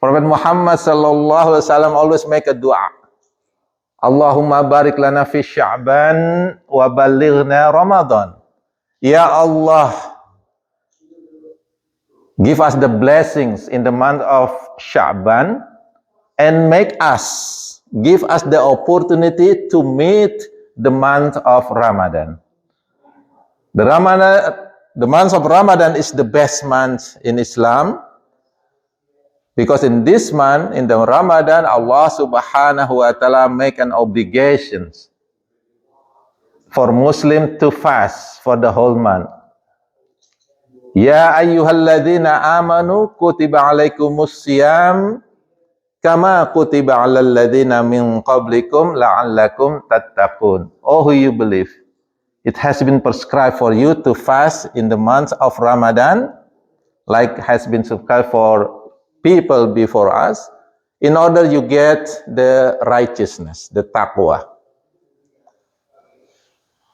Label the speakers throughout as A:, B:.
A: Prophet Muhammad sallallahu alaihi wasallam always make a dua. Allahumma barik lana fi Sya'ban wa balighna Ramadan. Ya Allah, give us the blessings in the month of Sya'ban and give us the opportunity to meet the month of Ramadan. The month of Ramadan is the best month in Islam. Because in this month, in the Ramadan, Allah subhanahu wa ta'ala make an obligation for Muslim to fast for the whole month. Ya ayyuhalladzina amanu kutiba alaikumus siyam kama kutiba alal ladzina min qablikum la'allakum tattaqun. Oh, who you believe, it has been prescribed for you to fast in the month of Ramadan, like has been prescribed for people before us, in order you get the righteousness, the taqwa.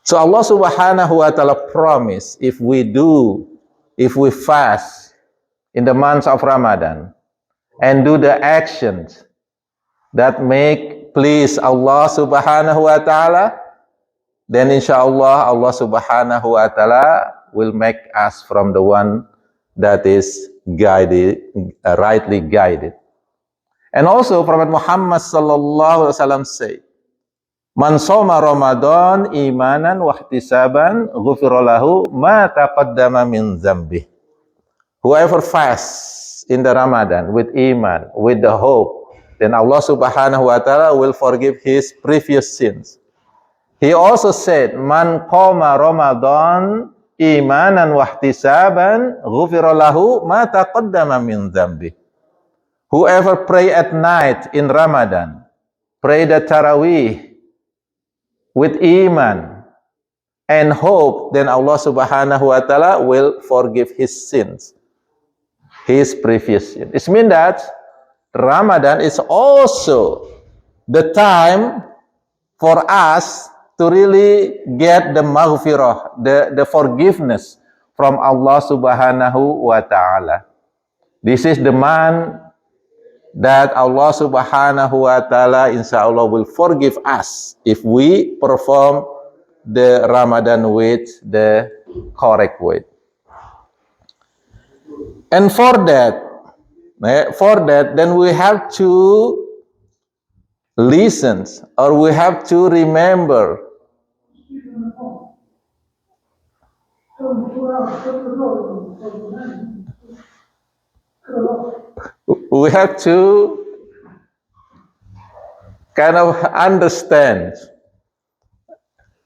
A: So Allah subhanahu wa ta'ala promise, if we fast in the months of Ramadan and do the actions that make please Allah subhanahu wa ta'ala, then insyaAllah Allah subhanahu wa ta'ala will make us from the one that is guided, rightly guided. And also Prophet Muhammad sallallahu alaihi wasallam say, "Man shoma Ramadan imanan wa ihtisaban, ghufira lahu ma taqaddama min dzambi." Whoever fasts in the Ramadan with iman, with the hope, then Allah subhanahu wa ta'ala will forgive his previous sins. He also said, "Man qama Ramadan imanan wa ihtisaban, ghufira lahu ma taqaddama min dzambi." Whoever pray at night in Ramadan, pray the Tarawih with iman and hope, then Allah subhanahu wa ta'ala will forgive his sins, his previous sins. It means that Ramadan is also the time for us to really get the maghfirah, the forgiveness from Allah subhanahu wa ta'ala. This is the month that Allah subhanahu wa ta'ala insyaAllah will forgive us if we perform the Ramadan with the correct way. And for that, then we have to listen, or we have to remember we have to kind of understand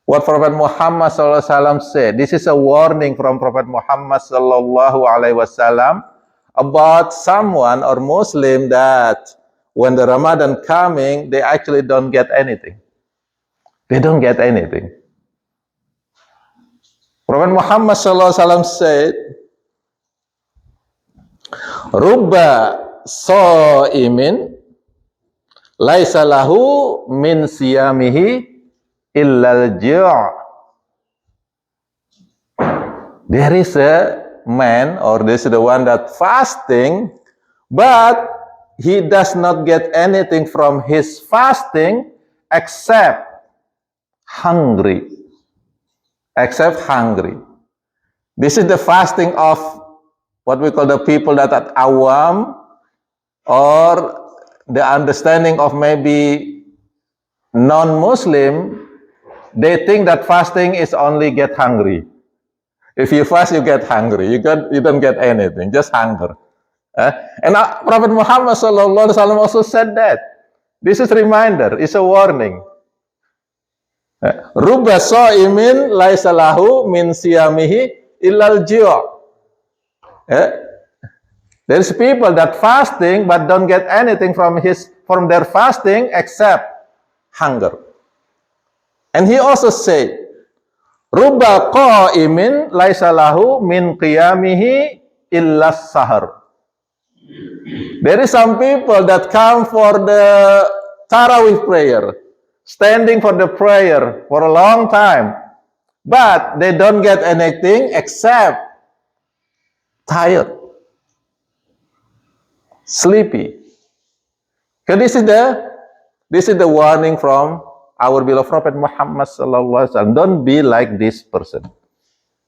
A: what Prophet Muhammad SAW said. This is a warning from Prophet Muhammad SAW about someone or Muslim that when the Ramadan coming, they actually don't get anything. They don't get anything. Prophet Muhammad SAW said, "Rubba sha'imin laisa lahu min siyamihi illal ju'." There is a man, or this is the one that fasting, but he does not get anything from his fasting except hungry. Except hungry. This is the fasting of what we call the people that are awam, or the understanding of maybe non-Muslim. They think that fasting is only get hungry. If you fast, you get hungry. You don't get anything, just hunger. And Prophet Muhammad SAW also said that. This is a reminder, it's a warning. Rubba sha'imin laisa lahu min siyamihi illal ju'. There's people that fasting but don't get anything from their fasting except hunger. And he also said, "Rubba qa'imin laisa lahu min qiyamihi illas sahar." There is some people that come for the Tarawih prayer, standing for the prayer for a long time, but they don't get anything except tired, sleepy. So this is the warning from our beloved Prophet Muhammad sallallahu alaihi wasallam. Don't be like this person,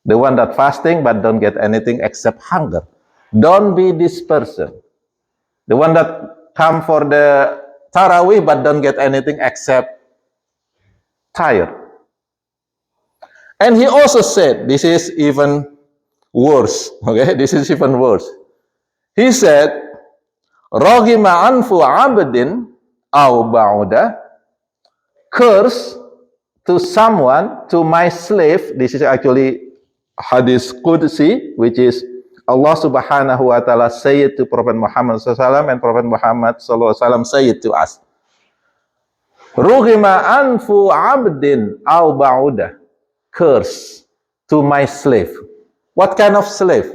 A: the one that fasting but don't get anything except hunger. Don't be this person, the one that come for the Tarawih but don't get anything except tired. And he also said, this is even worse. Okay, this is even worse. He said, "Raghima anfu abdin aw ba'uda," curse to someone, to my slave. This is actually hadis Qudsi, which is Allah subhanahu wa ta'ala say it to Prophet Muhammad SAW, and Prophet Muhammad SAW say it to us. Rughima anfu abdin aw ba'uda, curse to my slave. What kind of slave?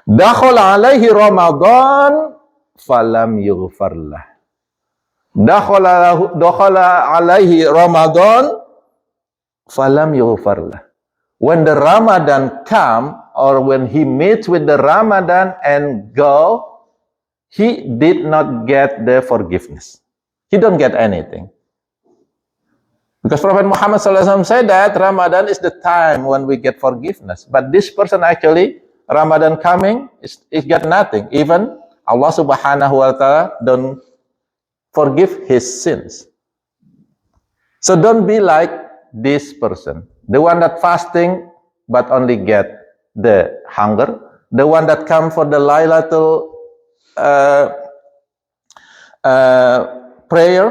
A: Dakhala alaihi Ramadan falam yughfar lah. Dakhala alaihi Ramadan falam yughfar lah. When the Ramadan come, or when he meets with the Ramadan and go, he did not get the forgiveness. He don't get anything. Because Prophet Muhammad SAW said that Ramadan is the time when we get forgiveness. But this person actually, Ramadan coming, is got nothing. Even Allah subhanahu wa ta'ala don't forgive his sins. So don't be like this person. The one that fasting but only get the hunger. The one that come for the Laylatul prayer,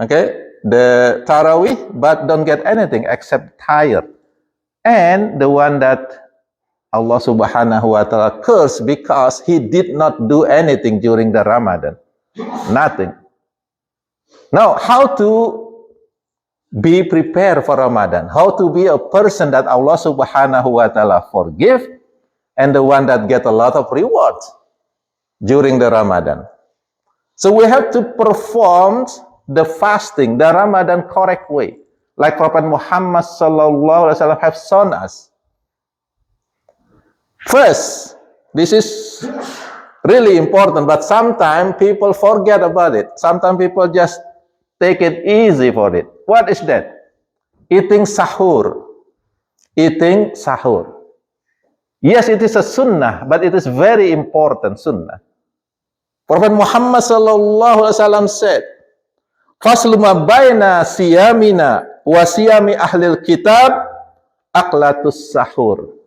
A: okay, the Tarawih, but don't get anything except tired. And the one that Allah subhanahu wa ta'ala cursed because he did not do anything during the Ramadan. Nothing. Now, how to be prepared for Ramadan? How to be a person that Allah subhanahu wa ta'ala forgive and the one that get a lot of rewards during the Ramadan? So we have to perform the fasting, the Ramadan correct way, like Prophet Muhammad sallallahu alaihi wasallam have shown us. First, this is really important, but sometimes people forget about it. Sometimes people just take it easy for it. What is that? Eating sahur. Eating sahur. Yes, it is a sunnah, but it is very important sunnah. Prophet Muhammad sallallahu alaihi wasallam said, "Faslu ma baina siyamina wa siyami ahlil kitab aqlatus sahur."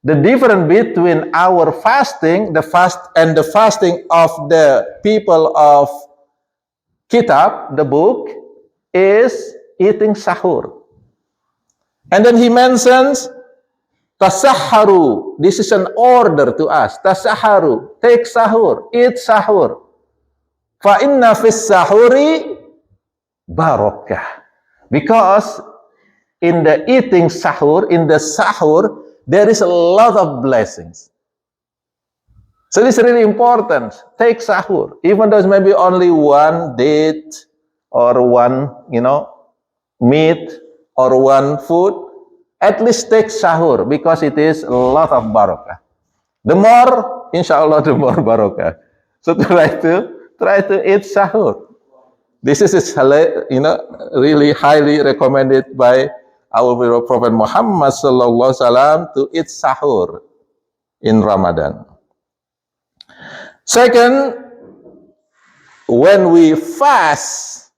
A: The difference between our fasting, the fasting of the people of Kitab, the book, is eating sahur. And then he mentions tasahharu. This is an order to us. Tasahharu, take sahur, eat sahur. Fa inna fis sahuri barakah. Because in the eating sahur, in the sahur, there is a lot of blessings. So this is really important. Take sahur. Even though it's maybe only one date or one, meat or one food, at least take sahur because it is a lot of barakah. The more, inshallah, the more barakah. So try to eat sahur. This is really highly recommended by our Prophet Muhammad sallallahu alaihi wasallam to eat sahur in Ramadan. Second, when we fast,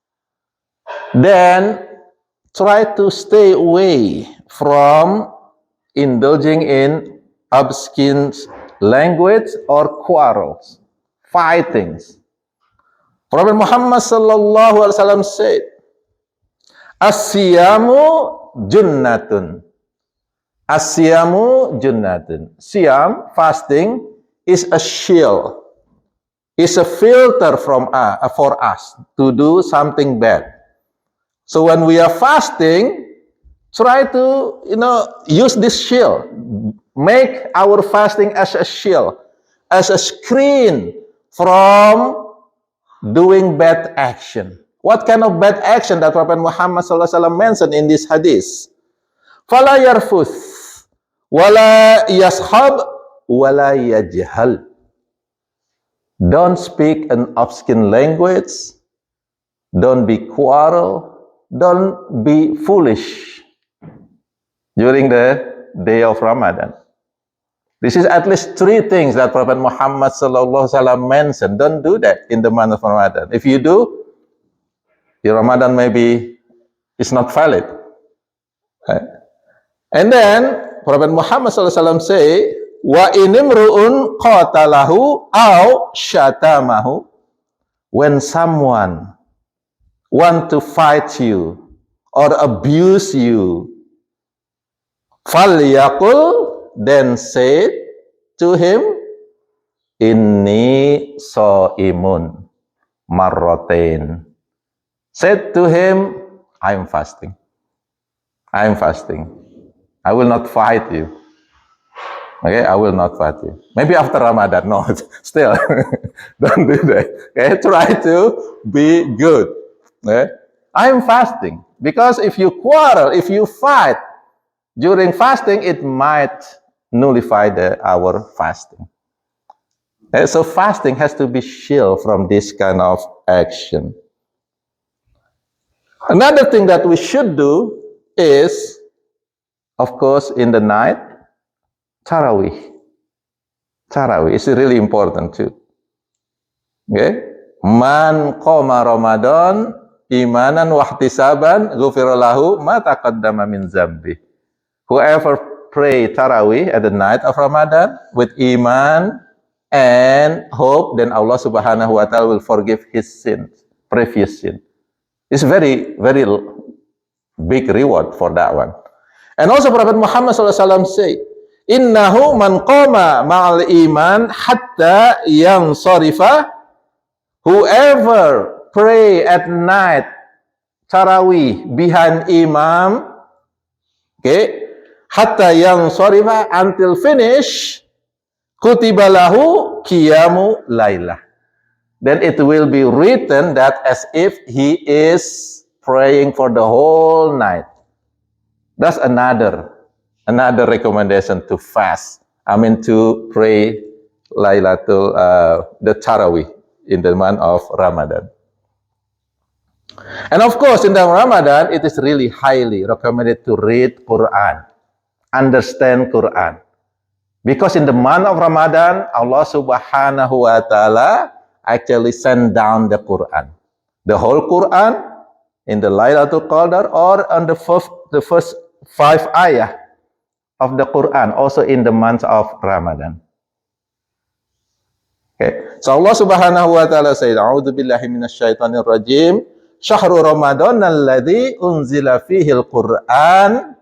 A: then try to stay away from indulging in obscene language or quarrels, fightings. Prophet Muhammad sallallahu alaihi wasallam said, "As-siyamu junnatun." As-siyamu junnatun. Siyam, fasting, is a shield, is a filter for us to do something bad. So when we are fasting, try to use this shield. Make our fasting as a shield, as a screen from doing bad action. What kind of bad action that Prophet Muhammad SAW mentioned in this hadith? Fala yarfuth, wala yashab, wala yajhal. Don't speak an obscene language. Don't be quarrel. Don't be foolish during the day of Ramadan. This is at least 3 things that Prophet Muhammad sallallahu alaihi wasallam mentioned. Don't do that in the month of Ramadan. If you do, your Ramadan maybe is not valid. Right? And then Prophet Muhammad sallallahu alaihi wasallam say, wa inimru'un qatalahu aw syatamahu. When someone want to fight you or abuse you, falyaqul, then say to him, inni shaimun marratain. Said to him, I am fasting. I am fasting. I will not fight you. Okay, I will not fight you. Maybe after Ramadan. No, still, don't do that. Okay, try to be good. Okay? I am fasting. Because if you quarrel, if you fight during fasting, it might nullify our fasting. Okay, so fasting has to be shielded from this kind of action. Another thing that we should do is, of course, in the night, Tarawih. Tarawih is really important too. Okay? Man qama Ramadan imanan wahtisaban ghufira lahu ma taqaddama min zambi. Whoever pray Tarawih at the night of Ramadan with iman and hope, then Allah Subhanahu wa Ta'ala will forgive his sins, previous sin. It's very, very big reward for that one. And also Prophet Muhammad SAW say, innahu man qama ma'al iman hatta yang sorifa. Whoever pray at night Tarawih behind imam, okay, hatta yang sorifa, until finish, kutiba lahu qiyamu lailah. Then it will be written that as if he is praying for the whole night. That's another recommendation to fast. I mean to pray Lailatul the Tarawih in the month of Ramadan. And of course, in the Ramadan, it is really highly recommended to read Quran, understand Quran. Because in the month of Ramadan, Allah Subhanahu wa Ta'ala actually sent down the Quran. The whole Quran in the Lailatul Qadar, or on the first 5 ayah of the Quran, also in the month of Ramadan. Okay. So Allah Subhanahu wa Ta'ala said, A'udzu billahi minasyaitonir rajim. Syahrul Ramadan alladzi unzila fihi al-Qur'an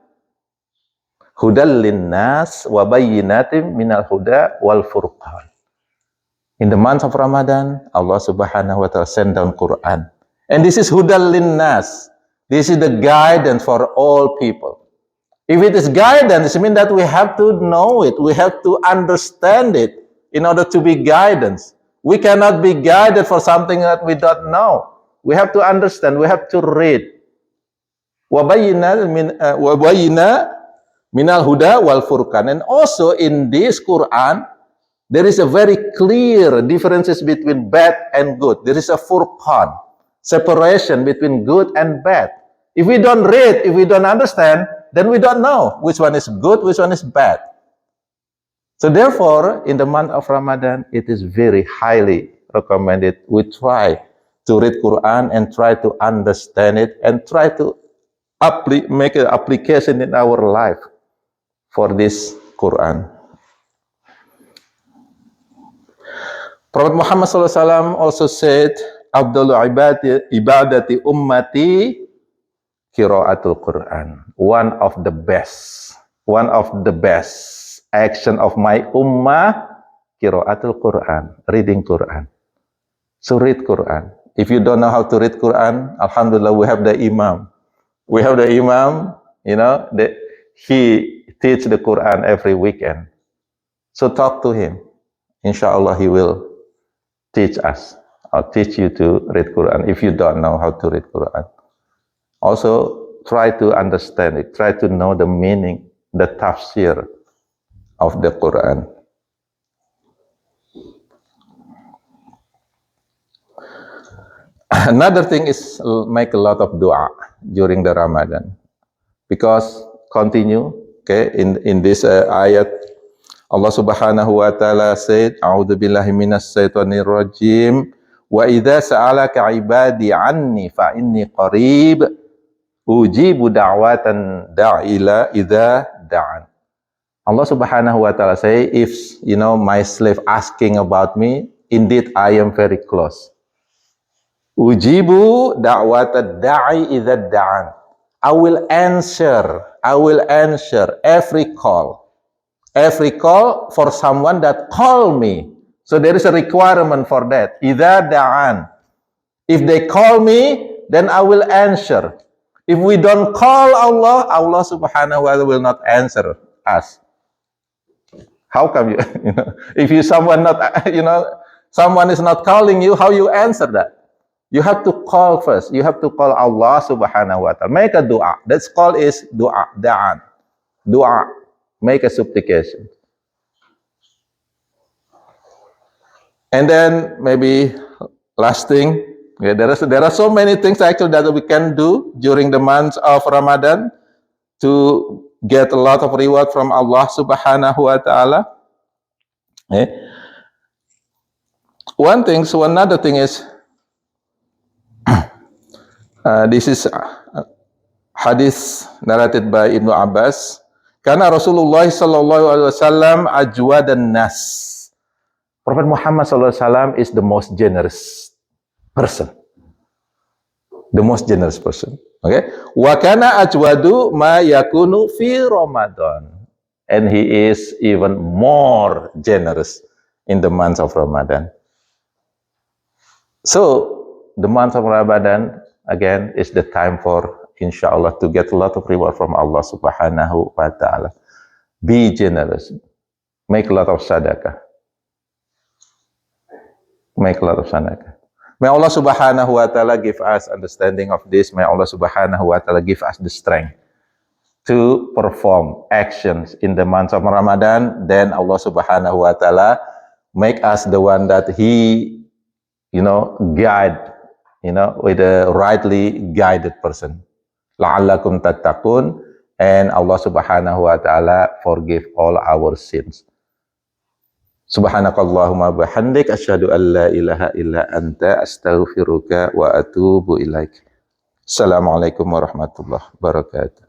A: hudal linnas wa bayyinatin minal huda wal furqan. In the month of Ramadan, Allah Subhanahu wa Ta'ala sent down Quran. And this is hudal linnas. This is the guidance for all people. If it is guidance, it means that we have to know it. We have to understand it in order to be guidance. We cannot be guided for something that we don't know. We have to understand. We have to read. Wabayina minal huda wal furqan. And also in this Quran, there is a very clear differences between bad and good. There is a furqan, separation between good and bad. If we don't read, if we don't understand, then we don't know which one is good, which one is bad. So therefore, in the month of Ramadan, it is very highly recommended we try to read Quran and try to understand it and try to make an application in our life for this Quran. Prophet Muhammad SAW also said, Abdul ibadati ummati qiraatul Quran. One of the best action of my ummah, qiraatul Quran, reading Quran. So read Quran. If you don't know how to read Quran, alhamdulillah, we have the imam. We have the imam, he teach the Quran every weekend. So talk to him. Inshallah, he will teach us. I'll teach you to read Quran if you don't know how to read Quran. Also, try to understand it. Try to know the meaning, the tafsir of the Quran. Another thing is make a lot of dua during the Ramadan, because continue, okay, in this ayat Allah Subhanahu wa taala said, A'udzu billahi minas syaitonir rajim, wa idza sa'alaka ibadi anni fa inni qarib ujibu da'watan da'ila idza da'an. Allah Subhanahu wa taala say, if my slave asking about me, indeed I am very close. Ujibu da'wata da'i idza da'an. I will answer every call for someone that call me. So there is a requirement for that. Idza da'an. If they call me, then I will answer. If we don't call Allah, Allah Subhanahu wa ta'ala will not answer us. How come if someone is not calling you, how you answer that? You have to call first. You have to call Allah Subhanahu wa ta'ala. Make a dua. That's called is dua, da'an. Dua. Make a supplication. And then maybe last thing, there are so many things actually that we can do during the months of Ramadan to get a lot of reward from Allah Subhanahu wa ta'ala. Another thing is, this is hadith narrated by Ibnu Abbas. Karena Rasulullah sallallahu alaihi wasallam ajwadan nas. Prophet Muhammad sallallahu alaihi wasallam is the most generous person. The most generous person. Okay? Wa kana ajwadu ma yakunu fi Ramadan. And he is even more generous in the month of Ramadan. So, the month of Ramadan again is the time for inshallah to get a lot of reward from Allah Subhanahu wa ta'ala. Be generous. Make a lot of sadaqah. Make a lot of sadaqah. May Allah Subhanahu wa ta'ala give us understanding of this. May Allah Subhanahu wa ta'ala give us the strength to perform actions in the month of Ramadan. Then Allah Subhanahu wa ta'ala make us the one that He guide, with a rightly guided person. La'allakum tattaqun, and Allah Subhanahu wa ta'ala forgive all our sins. Subhanakallahumma bihamdik asyhadu an la ilaha illa anta astaghfiruka wa atubu ilaik. Assalamualaikum warahmatullahi wabarakatuh.